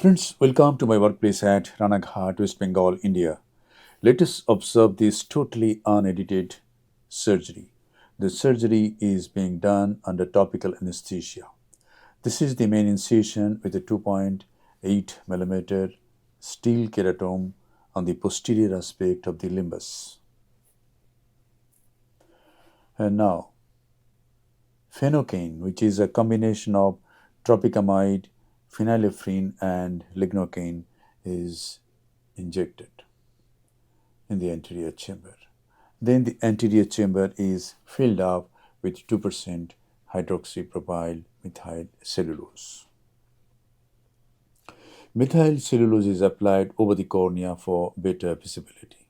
Friends, welcome to my workplace at Ranaghat, West Bengal, India. Let us observe this totally unedited surgery. The surgery is being done under topical anesthesia. This is the main incision with a 2.8 millimeter steel keratome on the posterior aspect of the limbus. And now, phenocane, which is a combination of tropicamide, phenylephrine, and lignocaine, is injected in the anterior chamber. Then the anterior chamber is filled up with 2% hydroxypropyl methyl cellulose. Methyl cellulose is applied over the cornea for better visibility.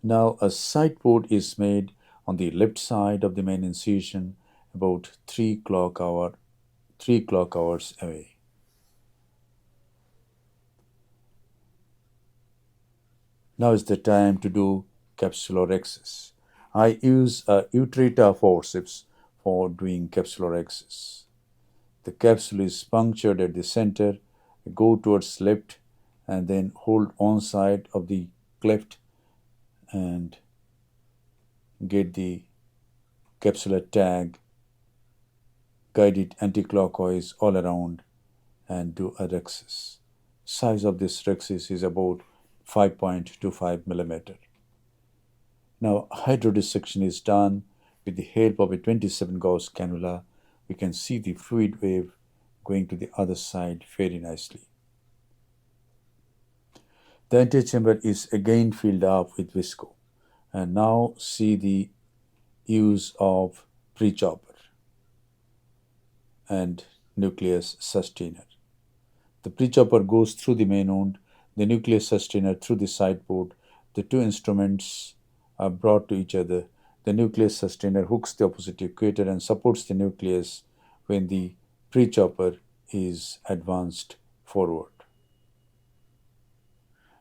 Now a side port is made on the left side of the main incision about 3 clock hours away. Now is the time to do Capsulorhexis. I use a Oertli forceps for doing Capsulorhexis. The capsule is punctured at the center, go towards left, and then hold one side of the cleft and get the capsular tag, guide it anti-clockwise all around, and do a rhexis. Size of this rhexis is about 5.25 millimeter. Now hydrodissection is done with the help of a 27 gauge cannula. We can see the fluid wave going to the other side very nicely. The antechamber is again filled up with visco. And now see the use of Prechopper and nucleus sustainer. The Prechopper goes through the main wound, the nucleus sustainer through the side port. The two instruments are brought to each other. The nucleus sustainer hooks the opposite equator and supports the nucleus when the Prechopper is advanced forward.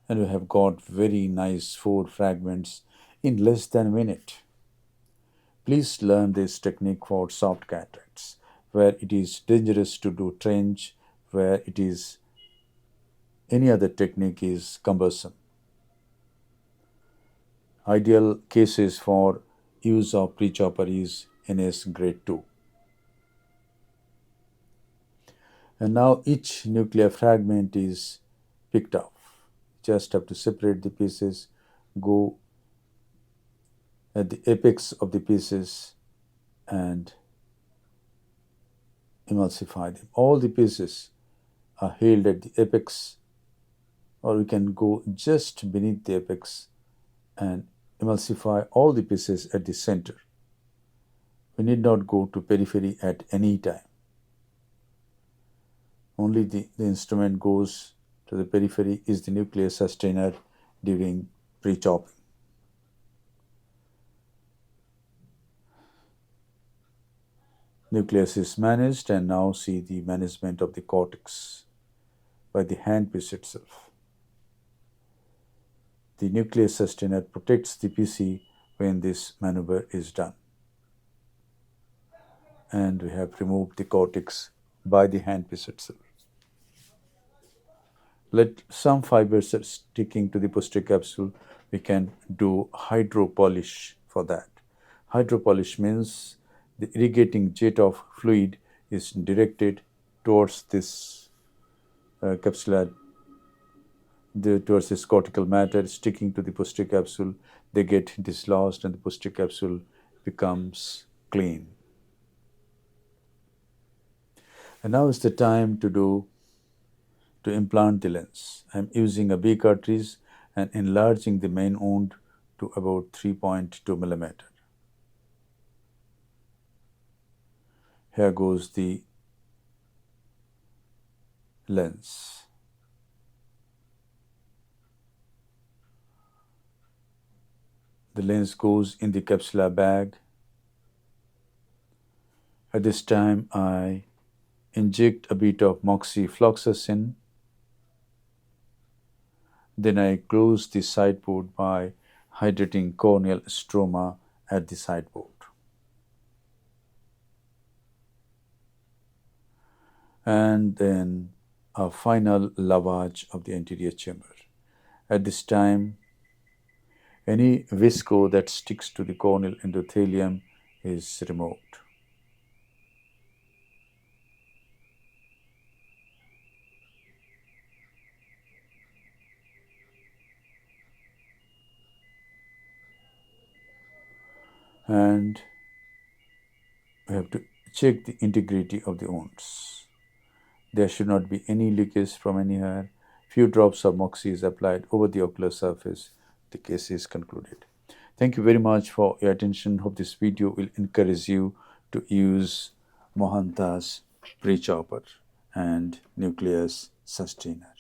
And we have got very nice 4 fragments in less than a minute. Please learn this technique for soft cataracts, where it is dangerous to do trench, where it is any other technique is cumbersome. Ideal cases for use of Prechopper is NS grade 2. And now each nuclear fragment is picked up. Just have to separate the pieces, go at the apex of the pieces and emulsify them. All the pieces are held at the apex, or we can go just beneath the apex and emulsify all the pieces at the center. We need not go to periphery at any time. Only the instrument goes to the periphery is the nucleus sustainer during pre-chopping. Nucleus is managed, and now see the management of the cortex by the handpiece itself. The nucleus sustainer protects the PC when this maneuver is done. And we have removed the cortex by the handpiece itself. Let some fibers are sticking to the posterior capsule. We can do hydropolish for that. Hydropolish means the irrigating jet of fluid is directed towards this capsular, towards this cortical matter sticking to the posterior capsule. They get dislodged and the posterior capsule becomes clean. And now is the time to implant the lens. I am using a B cartridge and enlarging the main wound to about 3.2 millimeter. Here goes the lens. The lens goes in the capsular bag. At this time, I inject a bit of moxifloxacin. Then I close the side port by hydrating corneal stroma at the side port. And then a final lavage of the anterior chamber. At this time, any visco that sticks to the corneal endothelium is removed. And we have to check the integrity of the wounds. There should not be any leakage from anywhere. Few drops of moxie is applied over the ocular surface. The case is concluded. Thank you very much for your attention. Hope this video will encourage you to use Mohanta's pre-chopper and nucleus sustainer.